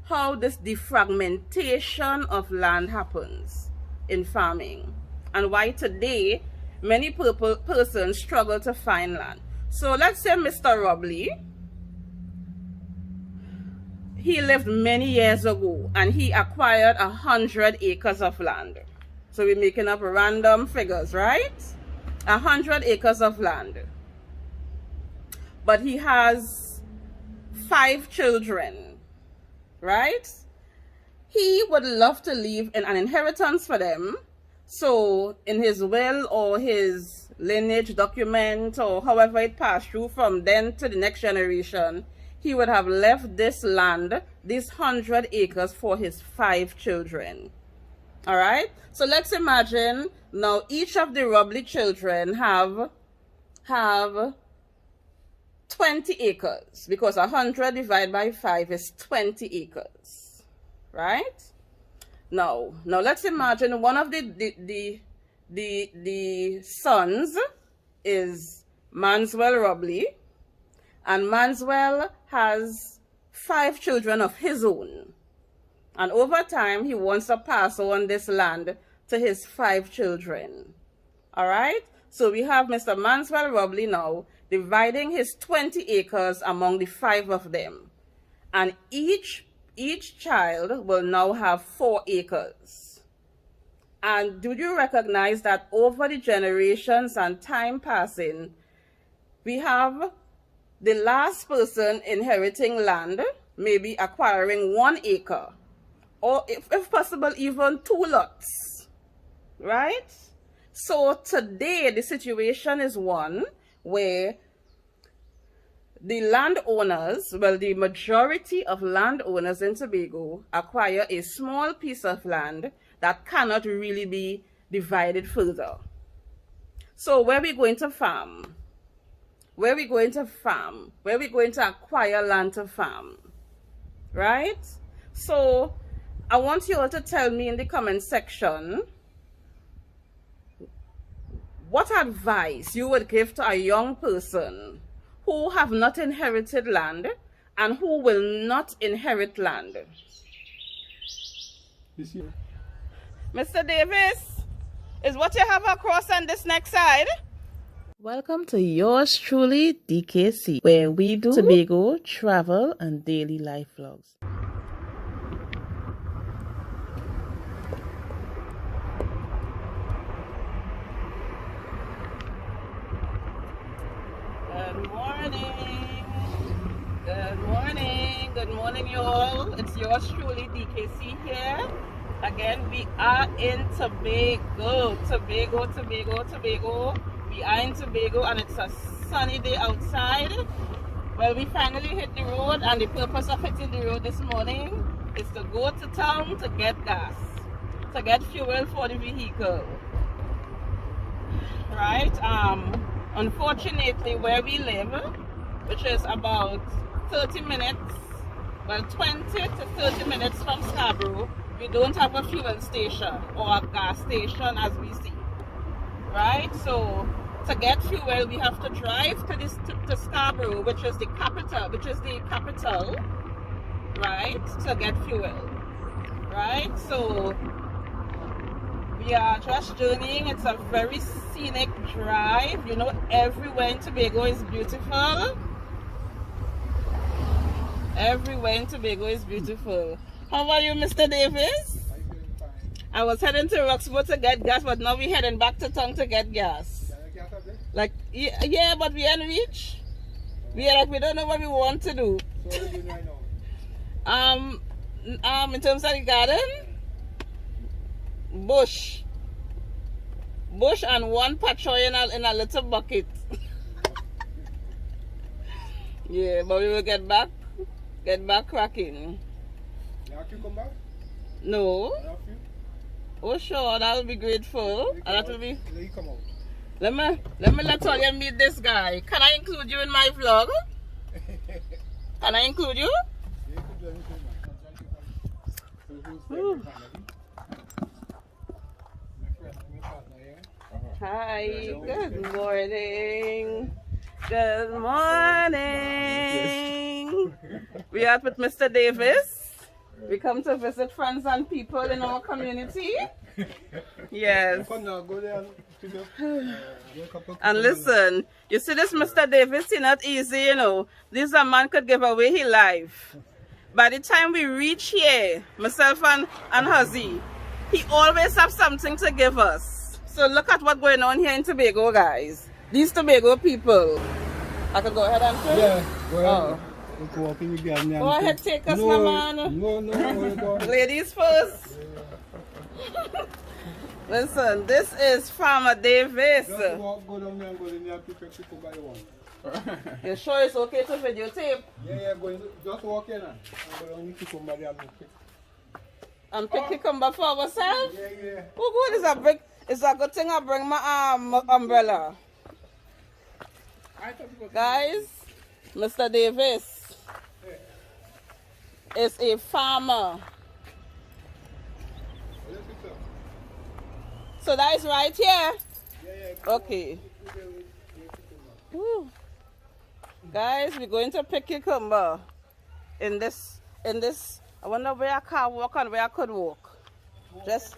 how this defragmentation of land happens in farming and why today many persons struggle to find land. So let's say Mr. Robley, he lived many years ago and he acquired 100 acres of land. So we're making up random figures, right? 100 acres of land. But he has 5 children, right? He would love to leave an inheritance for them. So in his will or his lineage document or however it passed through from then to the next generation, he would have left this land, these 100 acres, for his 5 children. All right? So let's imagine now each of the Robley children have 20 acres, because 100 divided by 5 is 20 acres, right? Now let's imagine one of the sons is Manswell Robley, and Manswell has 5 children of his own. And over time, he wants to pass on this land to his 5 children. All right? So we have Mr. Manswell Robley now dividing his 20 acres among the 5 of them. And each child will now have 4 acres. And do you recognize that over the generations and time passing, we have the last person inheriting land, maybe acquiring 1 acre, or if possible, even 2 lots, right? So today, the situation is one where the landowners, well, the majority of landowners in Tobago acquire a small piece of land that cannot really be divided further. So where are we going to farm? Where are we going to farm? Where are we going to acquire land to farm? Right? So I want you all to tell me in the comment section what advice you would give to a young person who have not inherited land and who will not inherit land. Mr. Davis, is what you have across on this next side? Welcome to yours truly, DKC, where we do Tobago travel and daily life vlogs. Good morning, y'all. It's yours truly, DKC here. Again, we are in Tobago. We are in Tobago and it's a sunny day outside. Well, we finally hit the road, and the purpose of hitting the road this morning is to go to town to get gas, to get fuel for the vehicle. Right? Unfortunately, where we live, which is about 30 minutes, well, 20 to 30 minutes from Scarborough, we don't have a fuel station or a gas station as we see. Right? So to get fuel, we have to drive to Scarborough, which is the capital, right, to get fuel. Right? So we are just journeying. It's a very scenic drive. You know, everywhere in Tobago is beautiful. Everywhere in Tobago is beautiful. How are you, Mr. Davis? I'm doing fine. I was heading to Roxburgh to get gas, but now we're heading back to town to get gas. Can I get up there? Like, yeah, but we ain't reach. We don't know what we want to do. So what are you doing right now? In terms of the garden, bush and one patchoy in a little bucket. Yeah, but we will get back cracking. You have to come back? No. You have to? Oh sure, that will be grateful. And that will be. Let you come out. Let me let all you meet this guy. Can I include you in my vlog? Can I include you? Yeah, you can do anything, man. So who's there? My partner here. Hi, good morning. Good morning. We are with Mr. Davis. We come to visit friends and people in our community. Yes. And listen, you see this Mr. Davis, it's not easy, you know. This a man could give away his life. By the time we reach here, myself and Huzzy, he always have something to give us. So look at what's going on here in Tobago, guys. These Tobago people. I could go ahead and film? Yeah, go ahead. Oh. Go ahead, take us, my man. No. Ladies first. Listen, this is Farmer Davis. Just walk, go down there and go in there and pick a cucumber you want. You sure it's okay to videotape? Yeah, just walk in and go down the cucumber there and pick. And pick cucumber for ourselves? Yeah. Oh good, it's a good thing I bring my umbrella. Guys, Mr. Davis is a farmer. So that is right here? Yeah. Okay. Woo. Guys, we're going to pick cucumber in this, I wonder where I can walk and where I could walk. Just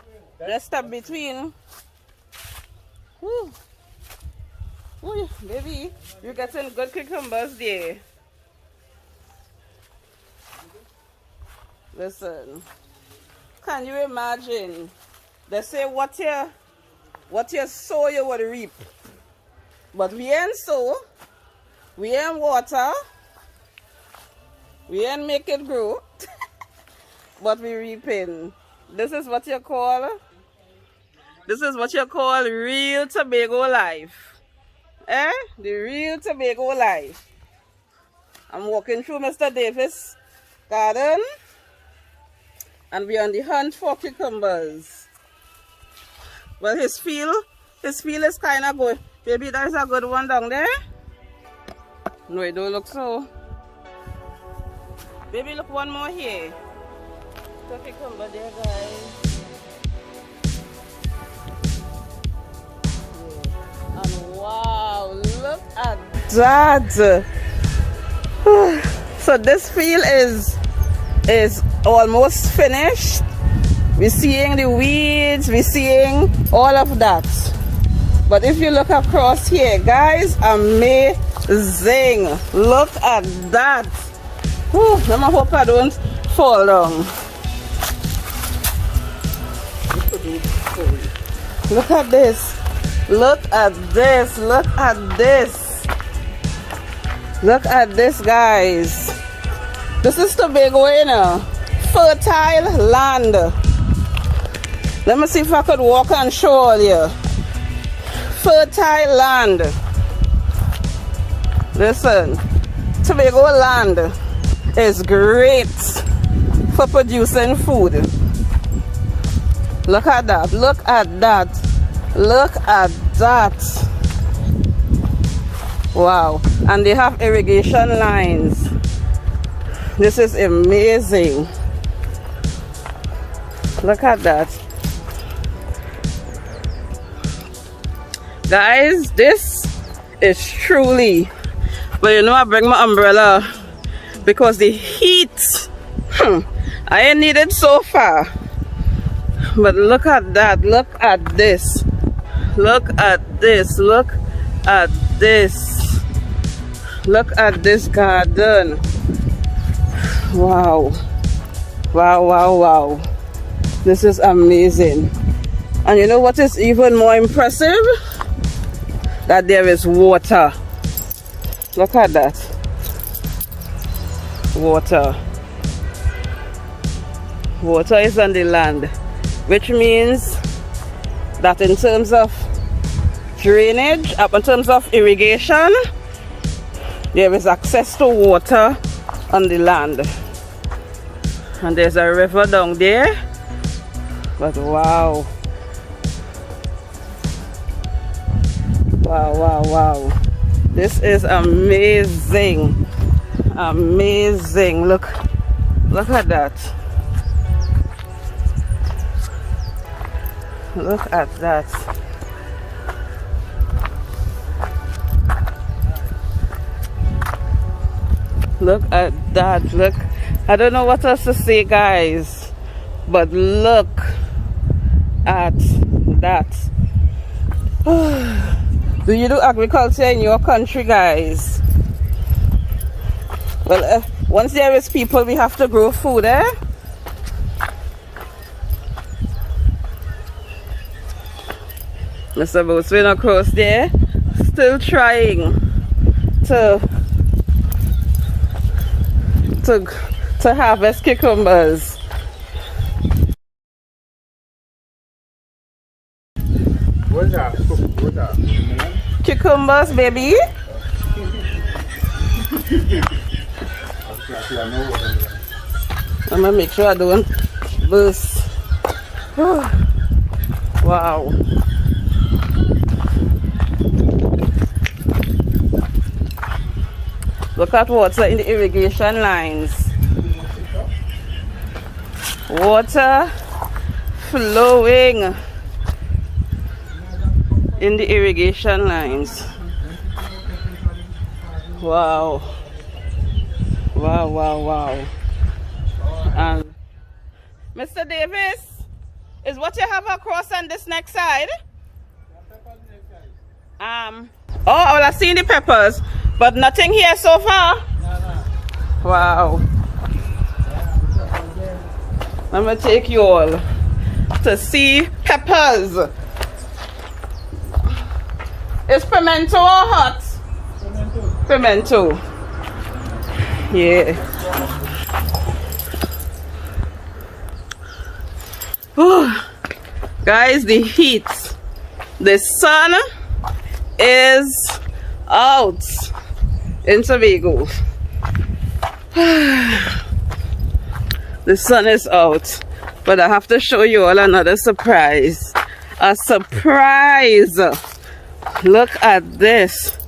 step between. Woo. Ooh, baby, you're getting good cucumbers there. Listen, can you imagine? They say what you sow you would reap. But we ain't sow, we ain't water, we ain't make it grow, but we reaping. This is what you call real Tobago life. Eh? The real Tobago life. I'm walking through Mr. Davis' garden and we're on the hunt for cucumbers. Well, his field is kind of good. Baby, there's a good one down there. No, it don't look so. Baby, look one more here. The cucumber there, guys. And wow, look at that. So this field is almost finished. We're seeing the weeds, we're seeing all of that. But if you look across here, guys, amazing. Look at that. Whew, I hope I don't fall down. Look at this. Look at this. Look at this. Look at this, guys. This is Tobago, you know. Fertile land. Let me see if I could walk and show you. Fertile land. Listen, Tobago land is great for producing food. Look at that. Look at that. Look at that. Wow. And they have irrigation lines. This is amazing. Look at that. Guys, this is truly, but you know I bring my umbrella because the heat, I ain't needed so far. But look at that. Look at this. Look at this. Look at this. Look at this garden. Wow. Wow, wow, wow. This is amazing. And you know what is even more impressive? That there is water. Look at that. Water. Water is on the land, which means that in terms of drainage, in terms of irrigation, there is access to water on the land. And there's a river down there. But wow. Wow, wow, wow. This is amazing. Amazing. Look at that. Look at that. Look at that. Look I don't know what else to say, guys, but look at that. Do you do agriculture in your country, guys? Well, once there is people, we have to grow food, eh? Mr. Boatswain across there, still trying to harvest cucumbers. What's that? What's that? Cucumbers, baby. I'm gonna make sure I don't burst. Wow. Look at water in the irrigation lines. Water flowing in the irrigation lines. Wow. Wow, wow, wow. And Mr. Davis, is what you have across on this next side? Oh, well, I've seen the peppers, but nothing here so far. Wow. I'm gonna take you all to see peppers. Is pimento or hot? Pimento. Yeah. Guys, the heat. The sun is out in Tobago. The sun is out. But I have to show you all another surprise. A surprise. Look at this.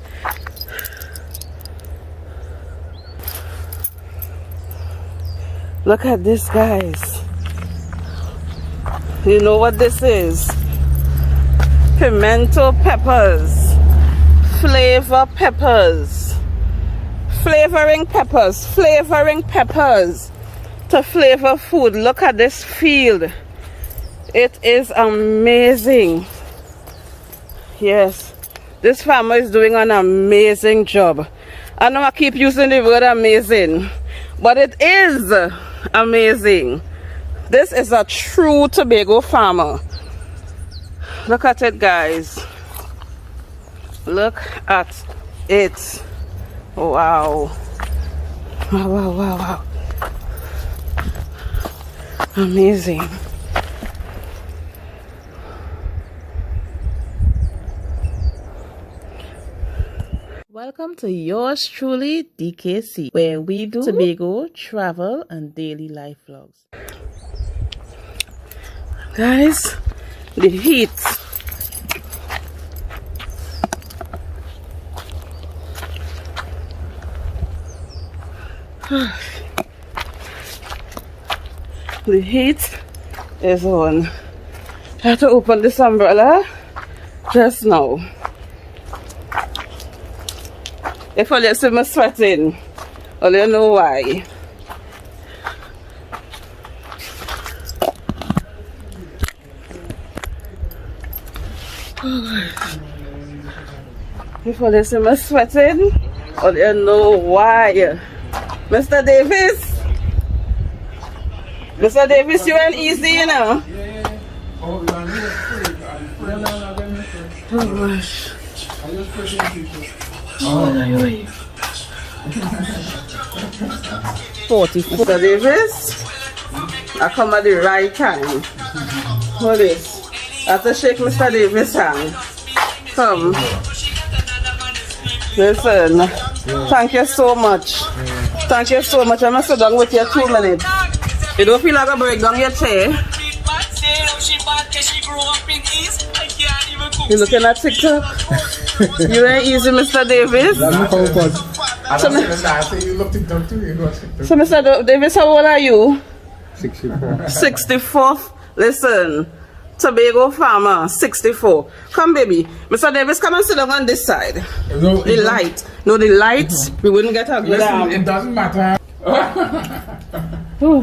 Look at this, guys. You know what this is? Pimento peppers. Flavor peppers. Flavoring peppers. Flavoring peppers to flavor food. Look at this field. It is amazing. Yes. This farmer is doing an amazing job. I know I keep using the word amazing, but it is amazing. This is a true Tobago farmer. Look at it, guys. Look at it. Wow. Wow, wow, wow, wow. Amazing. Welcome to yours truly, DKC, where we do Tobago travel and daily life vlogs. Guys, the heat. The heat is on. I have to open this umbrella just now. If I see me sweating, well, you know why. If I see me sweating, well, you know why. Mr. Davis, Mr. Davis, you ain't easy, you know. Oh gosh. Oh, 40. Mr. Davis, I come at the right time. Hold this. I have to shake Mr. Davis' hand. Come. Listen. Thank you so much. Thank you so much. I'm going to sit down with you 2 minutes. You don't feel like I break down your chair? You looking at TikTok? You ain't easy, Mr. Davis. So, Mr. Davis, how old are you? 64. 64. Listen, Tobago farmer, 64. Come, baby. Mr. Davis, come and sit down on this side. No, the light. No, the light. We wouldn't get a good Listen, it doesn't matter. Oh,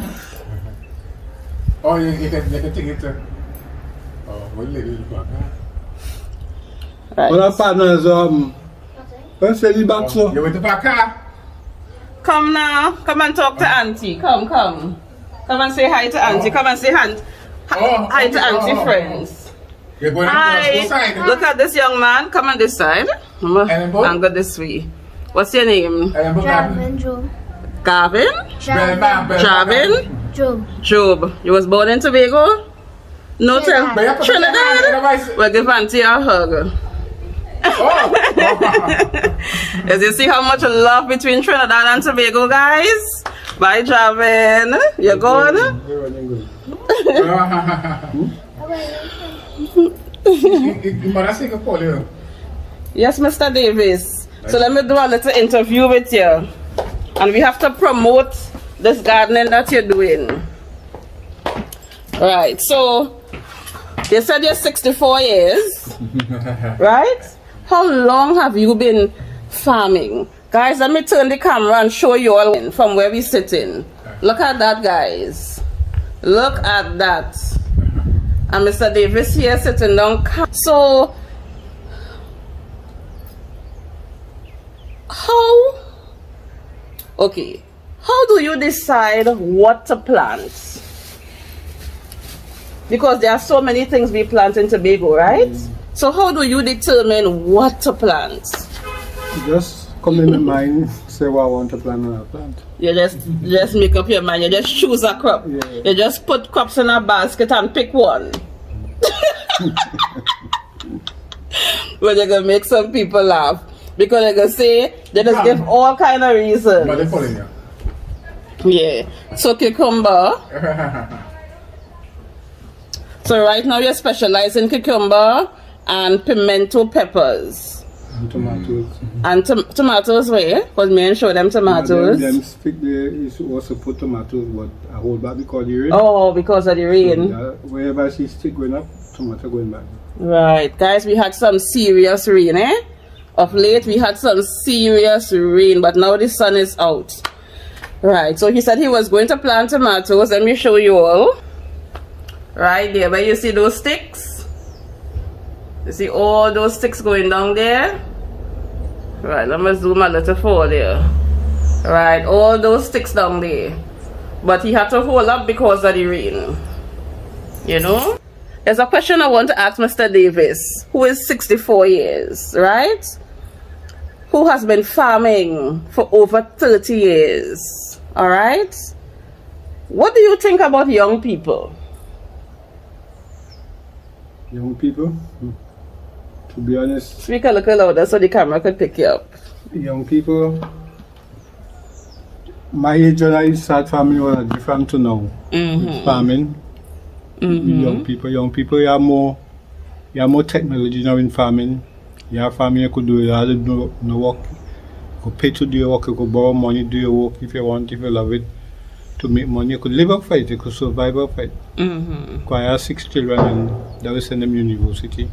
you can take it. We'll leave it back. Right. Well, our partner is let's say you back so. You went to back. Come now. Come and talk to Auntie. Come. Come and say hi to Auntie. Come and say hi to Auntie friends. You're going Hi. to side. Look at this young man. Come on this side. And go this way. What's your name? Javin Job. Gavin? Javin? Job. You was born in Tobago? No, tell Trinidad. Well, give Auntie a hug. As you see how much love between Trinidad and Tobago, guys. Bye, Javin. You're going? Yes, Mr. Davis. So let me do a little interview with you. And we have to promote this gardening that you're doing. Right, so you said you're 64 years, right? How long have you been farming? Guys, let me turn the camera and show you all from where we're sitting. Look at that, guys. Look at that. And Mr. Davis here sitting down. So, how do you decide what to plant? Because there are so many things we plant in Tobago, right? So how do you determine what to plant? Just come in my mind, say what I want to plant and I plant. You just make up your mind, you just choose a crop. Yeah. You just put crops in a basket and pick one. But you're gonna make some people laugh. Because they're gonna say, they just give all kind of reasons. But they're pulling you. Yeah. So cucumber. So right now you're specialized in cucumber and pimento peppers. And tomatoes. And tomatoes where? Because me and show them tomatoes. Them stick there is also put tomatoes, but I hold back because of the rain. Oh, because of the rain. So wherever she stick going up, tomato going back. Right. Guys, we had some serious rain, eh? Of late we had some serious rain, but now the sun is out. Right. So he said he was going to plant tomatoes. Let me show you all. Right there, where you see those sticks? You see all those sticks going down there? Right, let me zoom a little forward there. Right, all those sticks down there. But he had to hold up because of the rain. You know? There's a question I want to ask Mr. Davis, who is 64 years, right? Who has been farming for over 30 years. Alright? What do you think about young people? Young people, to be honest. Speak a little louder so the camera could pick you up. Young people, my age when I start farming was different to now. Farming, young people, you have more technology now in farming. You have farming, you could do it, you do no work. You could pay to do your work, you could borrow money, do your work if you want, if you love it. To make money, you could live up for it, you could survive up for it. Because I have 6 children and that will send them university.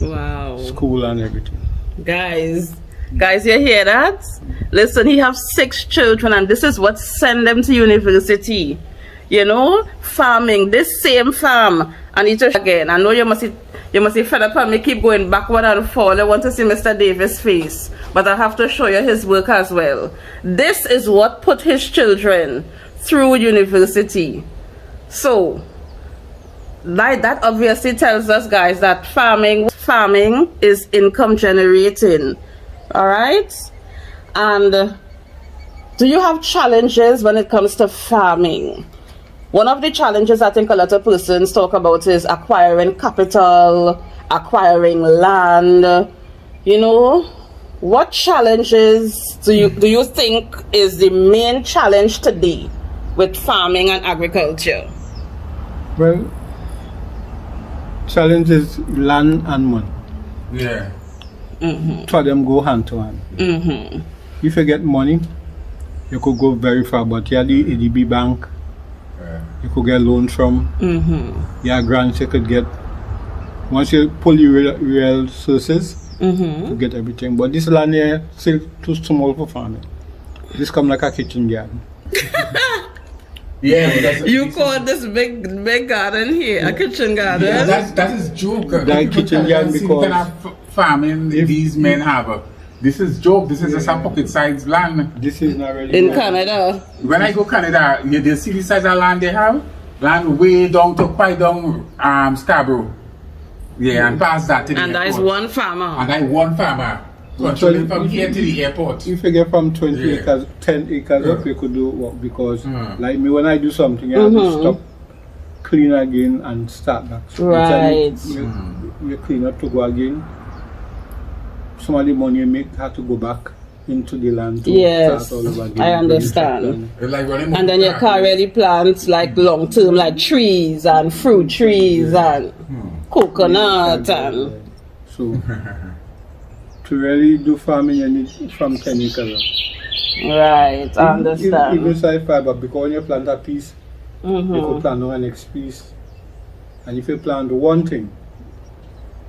Wow. School and everything. Guys, you hear that? Listen, he has 6 children and this is what send them to university. You know, farming, this same farm. And it's again, I know you must be fed up and me keep going backward and forward. I want to see Mr. Davis' face, but I have to show you his work as well. This is what put his children through university. So like that obviously tells us, guys, that farming is income generating. All right. And do you have challenges when it comes to farming? One of the challenges I think a lot of persons talk about is acquiring capital, acquiring land. You know, what challenges do you think is the main challenge today with farming and agriculture? Well, challenge is land and money. Yeah. For them go hand to hand. If you get money, you could go very far, but you have the ADB bank, you could get loans from, your grants you could get. Once you pull your real sources, you get everything. But this land here still too small for farming. This come like a kitchen garden. Yeah, You call this big garden here a kitchen garden? Yeah, that is joke. That kitchen garden because kind of farming these men have. This is joke. This is just a pocket size land. This is not really in Canada. When I go Canada, you see the size of land they have. Land way down to quite down Scarborough. Yeah, and past that to the And that is airport. one farmer. And I one farmer. Controlling from here to the airport. If you get from 20 Yeah. acres, 10 acres up, you could do work because, like me, when I do something, I have to stop, clean again, and start back. So Right. you clean up to go again. Some of the money you make have to go back into the land to Yes, start all over again. I understand. Like running And then you can't really plant like long term, like trees and fruit trees and coconut and. So, to really do farming, you need from 10 acres up. Right, I understand. Even size fiber, because when you plant a piece, you could plant on the next piece. And if you plant one thing,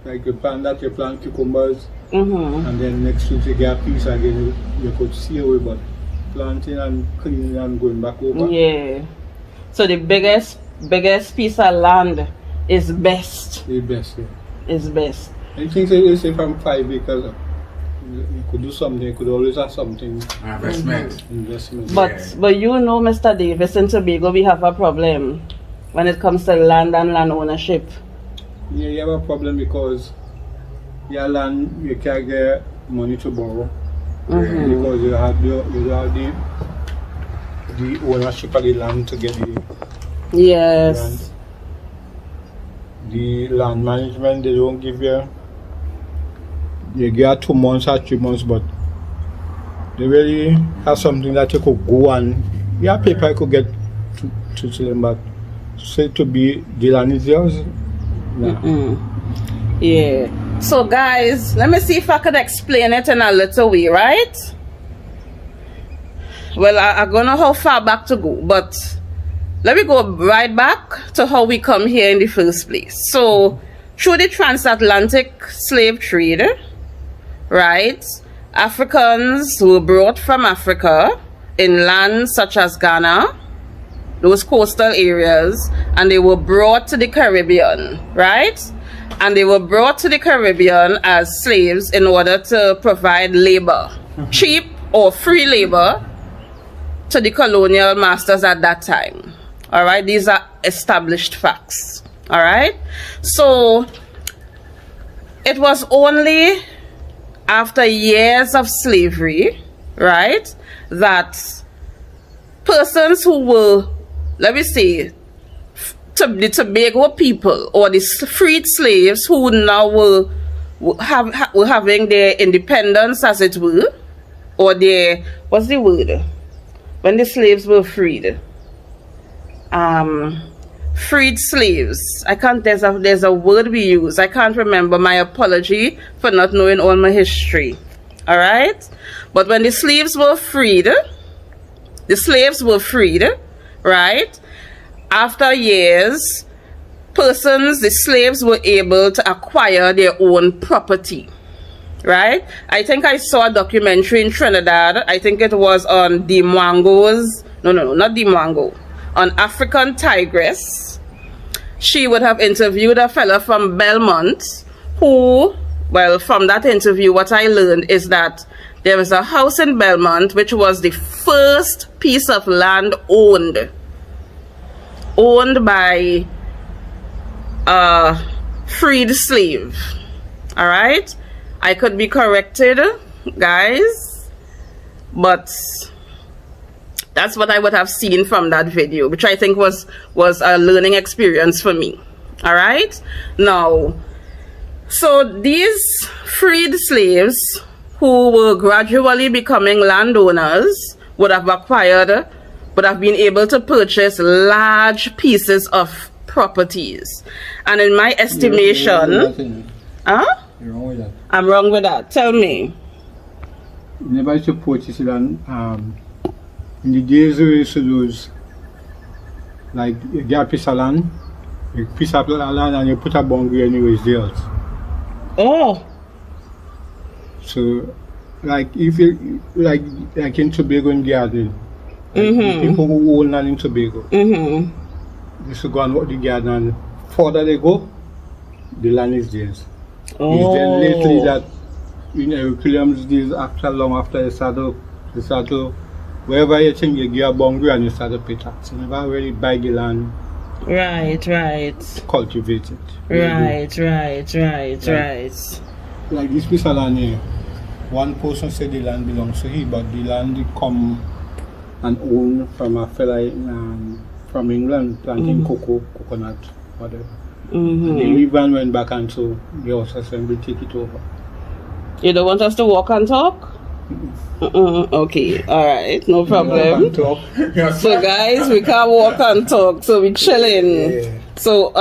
like you plant that, you plant cucumbers, and then next week you get a piece again, you could see away, but planting and cleaning and going back over. Yeah. So the biggest piece of land is best. The best, yeah. Is best. Anything you say from 5 acres up, you could do something, you could always have something. investment. Investment. But you know, Mr. Davis, in Tobago we have a problem when it comes to land and land ownership. Yeah, you have a problem because your land, you can't get money to borrow. Because you have the ownership of the land to get the Yes. land. The land management, they don't give you, you get 2 months or 3 months, but they really have something that you could go and, yeah, paper you could get to them, but say to be the land is yours. Nah. Yeah. So guys, let me see if I could explain it in a little way, right? Well, I don't know how far back to go, but let me go right back to how we come here in the first place. So, through the transatlantic slave trade, right, Africans were brought from Africa in lands such as Ghana, those coastal areas, and they were brought to the Caribbean, right? And they were brought to the Caribbean as slaves in order to provide labor, cheap or free labor, to the colonial masters at that time. All right, these are established facts. All right, so it was only after years of slavery, right, that persons who were, let me say, the Tobago people or the freed slaves who now were having their independence, as it were, or their, what's the word, when the slaves were freed, freed slaves. I can't, there's a word we use, I can't remember. My apology for not knowing all my history. All right, but when the slaves were freed, right, after years, the slaves were able to acquire their own property, right? I think I saw a documentary in Trinidad. I think it was on the Mwangos. No, not the Mwango. On African Tigress. She would have interviewed a fella from Belmont who, well, from that interview, what I learned is that there was a house in Belmont which was the first piece of land owned by a freed slave. All right, I could be corrected, guys, but that's what I would have seen from that video, which I think was a learning experience for me. All right, now, so these freed slaves who were gradually becoming landowners would have been able to purchase large pieces of properties. And in my estimation, You're wrong with that. I'm wrong with that. Tell me. You never used to purchase land. In the days we used to do, like, you get a piece of land, and you put a boundary anywhere it's theirs. Oh. So, like, if you, like in Tobago and Garden, The people who own land in Tobago. They used to go and work the garden, and further they go, the land is theirs. Oh. It's then lately that in Eric Williams days, long after they start to wherever you think you give a boundary and you start to pay tax. You never really buy the land. Right. Cultivate it. Right. Like this piece of land here, one person said the land belongs to him, but the land come and own from a fella from England planting coconut, whatever. And the Levan went back and so the house assembly take it over. You don't want us to walk and talk? Okay, alright, no problem. So guys, we can't walk and talk, so we chilling. Yeah. So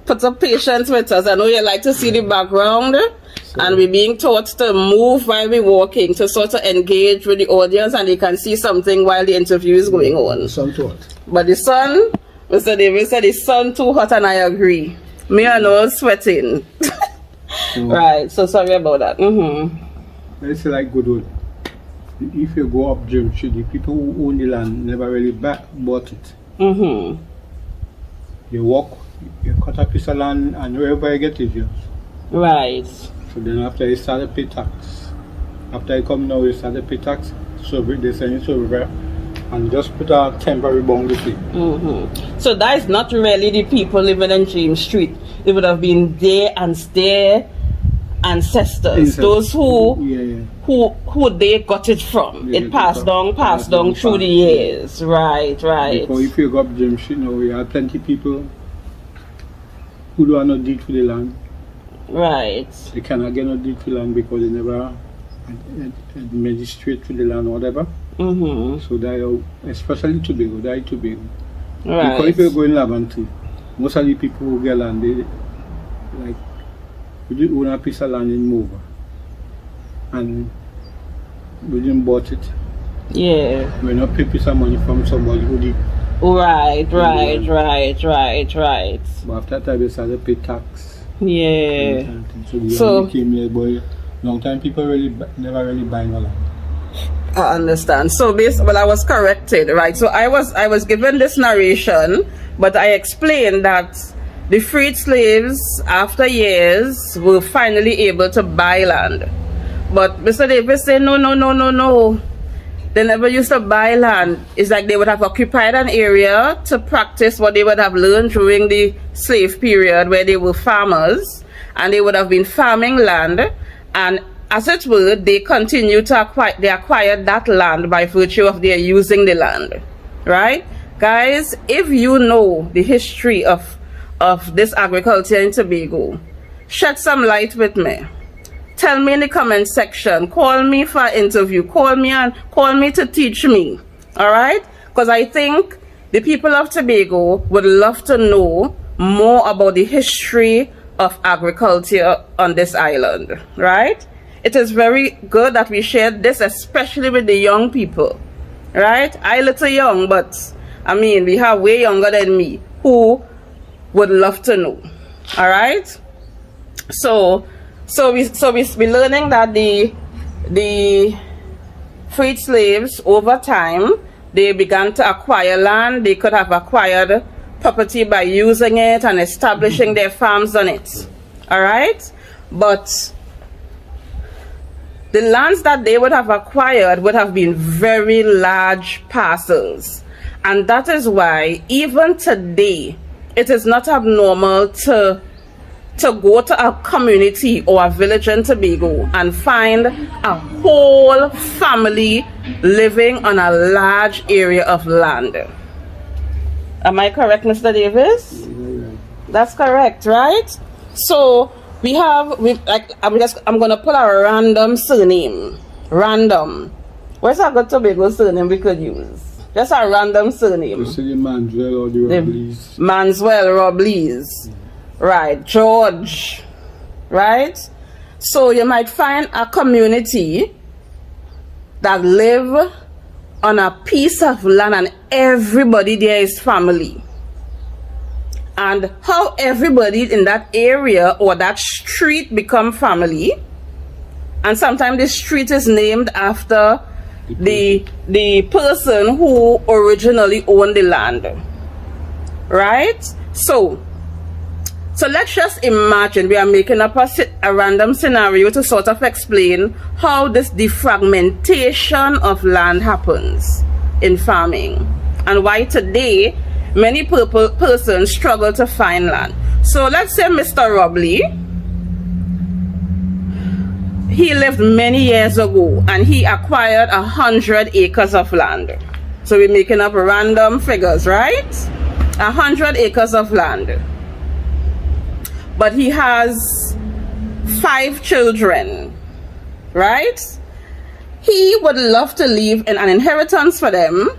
put some patience with us. I know you like to see the background, and we're being taught to move while we're walking to sort of engage with the audience, and they can see something while the interview is going on. The sun too hot. But the sun, Mr. Davis said the sun too hot, and I agree. Me and all sweating. Right, so sorry about that. It's like good old. If you go up Jim Street, the people who own the land never really bought it. You walk, you cut a piece of land, and wherever you get it, yours. Right. So then after you start to pay tax, after you come now, you start to pay tax, so they send you over and just put a temporary boundary fee. So that is not really the people living in James Street. It would have been their ancestors, those who they got it from. It passed down through the years. Right. Because if you go up James Street now, we have plenty people who don't have no deed for the land. Right. They cannot get no deed for the land because they never magistrate for the land or whatever. So they are, especially Tobago, Right. Because if you go in Labantu, most of the people who get land, they like we own a piece of land in Mova, and we didn't bought it. Yeah. We not pay piece of money from somebody who did. Right. But after that, we started to pay tax. Yeah. So the came here, boy. Long time people never really buy no land. I understand. So I was corrected, right? So I was given this narration, but I explained that the freed slaves, after years, were finally able to buy land. But Mr. Davis said, no. They never used to buy land. It's like they would have occupied an area to practice what they would have learned during the slave period, where they were farmers, and they would have been farming land, and as it were, they continue to acquired that land by virtue of their using the land, right? Guys, if you know the history of this agriculture in Tobago, shed some light with me. Tell me in the comment section. Call me for an interview. Call me to teach me, all right? Because I think the people of Tobago would love to know more about the history of agriculture on this island, right? It is very good that we share this, especially with the young people, right? I little young, but I mean, we have way younger than me who would love to know, all right? So we learning that the freed slaves, over time, they began to acquire land. They could have acquired property by using it and establishing their farms on it, all right? But the lands that they would have acquired would have been very large parcels. And that is why, even today, it is not abnormal to go to a community or a village in Tobago and find a whole family living on a large area of land. Am I correct, Mr. Davis? That's correct, right? So I'm gonna put a random surname. Random. Where's a good Tobago surname we could use? Just a random surname. Manswell or the Robleys. Manswell, Robleys. Right. George. Right? So you might find a community that live on a piece of land and everybody there is family. And how everybody in that area or that street become family. And sometimes the street is named after the person who originally owned the land, right? So let's just imagine we are making up a random scenario to sort of explain how this defragmentation of land happens in farming and why today many persons struggle to find land. So let's say Mr. Robley, he lived many years ago and he acquired 100 acres of land. So we're making up random figures, right? 100 acres of land. But he has 5 children, right? He would love to leave an inheritance for them.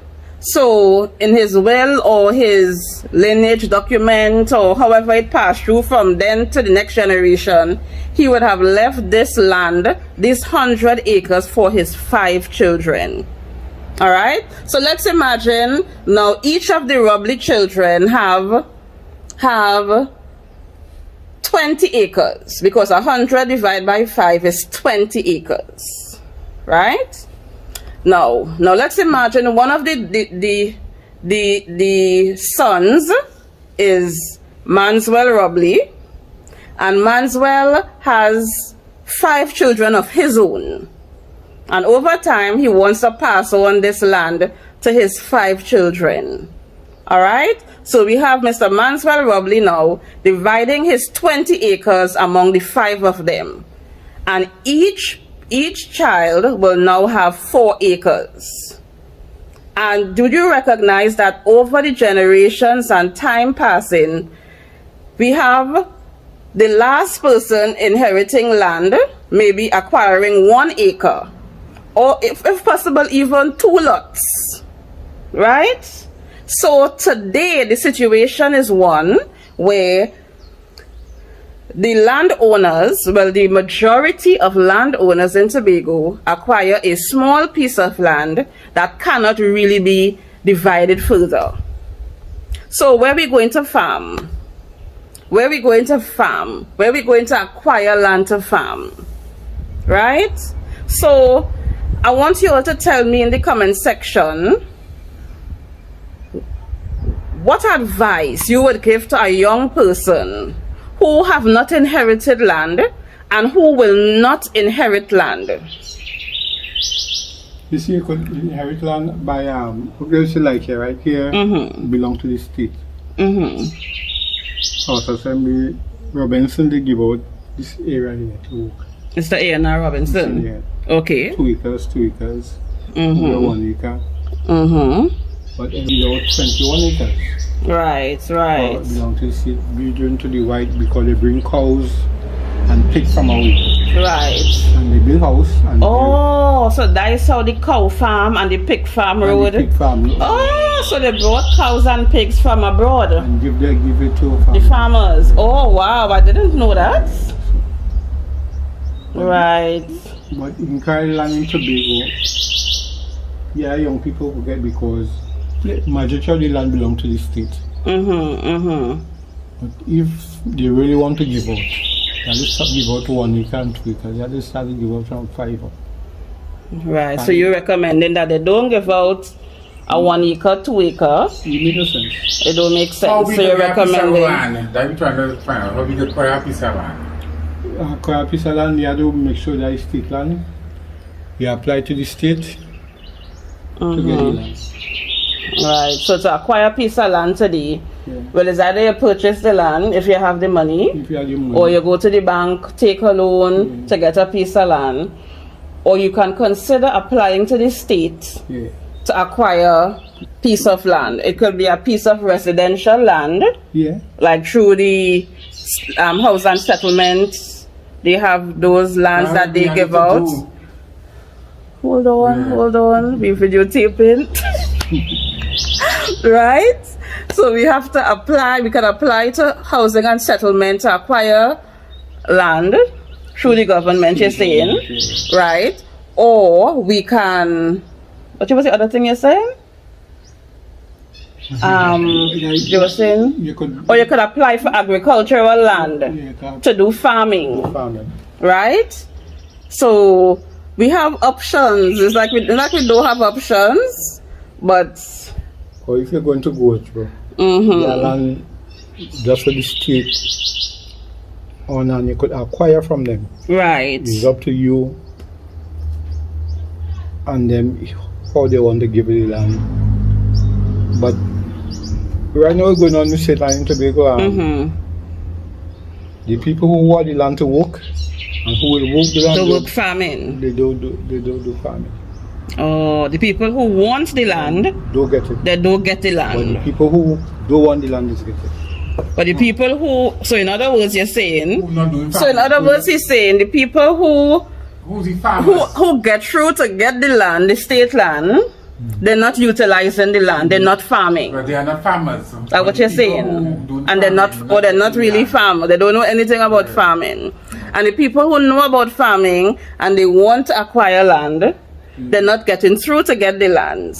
So in his will or his lineage document or however it passed through from then to the next generation, he would have left this land, these 100 acres, for his 5 children. All right? So let's imagine now each of the Robley children have 20 acres, because 100 divided by 5 is 20 acres, right? Now let's imagine one of the sons is Manswell Robley, and Manswell has 5 children of his own, and over time he wants to pass on this land to his 5 children. All right, so we have Mr. Manswell Robley now dividing his 20 acres among the 5 of them, and each child will now have 4 acres. And do you recognize that over the generations and time passing, we have the last person inheriting land maybe acquiring 1 acre, or if possible even 2 lots, right? So today the situation is one where the landowners, well, the majority of landowners in Tobago acquire a small piece of land that cannot really be divided further. So where are we going to farm? Where are we going to farm? Where are we going to acquire land to farm? Right? So I want you all to tell me in the comment section what advice you would give to a young person who have not inherited land and who will not inherit land. You see, you could inherit land by like here, right here, belong to the state. House Assembly Robinson, they give out this area here to work. It's the A&R Robinson? Yeah. Okay. 2 acres, 1 acre. But every out 21 acres. Right. Belong to the state, region to the white, because they bring cows and pigs from away. Right. And they build house. And so that is how the cow farm and the pig farm road. The pig farm. Oh, so they brought cows and pigs from abroad. And give it to the farmers. Oh wow, I didn't know that. Right. But in Carolina and Tobago, young people forget because the majority of the land belongs to the state. But if they really want to give out, they just give out 1 acre and 2 acres. They just start to give out from 5 up. Right. So you're recommending that they don't give out a 1 acre, 2 acre? It makes no sense. It don't make sense. So you're recommending. That we trying to find out how we get acquire a piece of land. Acquire a piece of land, you have to make sure that it's state land. You apply to the state to get the land. Right, so to acquire a piece of land today, well, it's either you purchase the land if you have the money, or you go to the bank, take a loan to get a piece of land, or you can consider applying to the state to acquire a piece of land. It could be a piece of residential land, like through the house and settlements. They have those lands that they give out. Hold on, we videotaping. Right? So we have to apply, we can apply to housing and settlement to acquire land through the government, you're saying, right? Or we can, what was the other thing you're saying? You were saying, you could apply for agricultural land to do farming, right? So we have options. It's like we don't have options, but. Or if you're going to go, bro, Mm-hmm. the land just for the state on, and you could acquire from them. Right. It's up to you and them how they want to give you the land. But right now, going on with St. and Tobago, the people who want the land to work and who will work the land to work farming. They don't do farming. Oh, the people who want the land Don't get it. they don't get the But the land. people who don't want the land is get it. But the people who, so in other words, you're saying, Who not doing so in farming? other words, he's saying the people Who's the farmers? who get through to get the land, the state land, they're not utilizing the land, they're not farming. But they are not farmers. That's what you're saying. And they're not, or they're not really farmers. They don't know anything about farming. And the people who know about farming and they want to acquire land, they're not getting through to get the lands.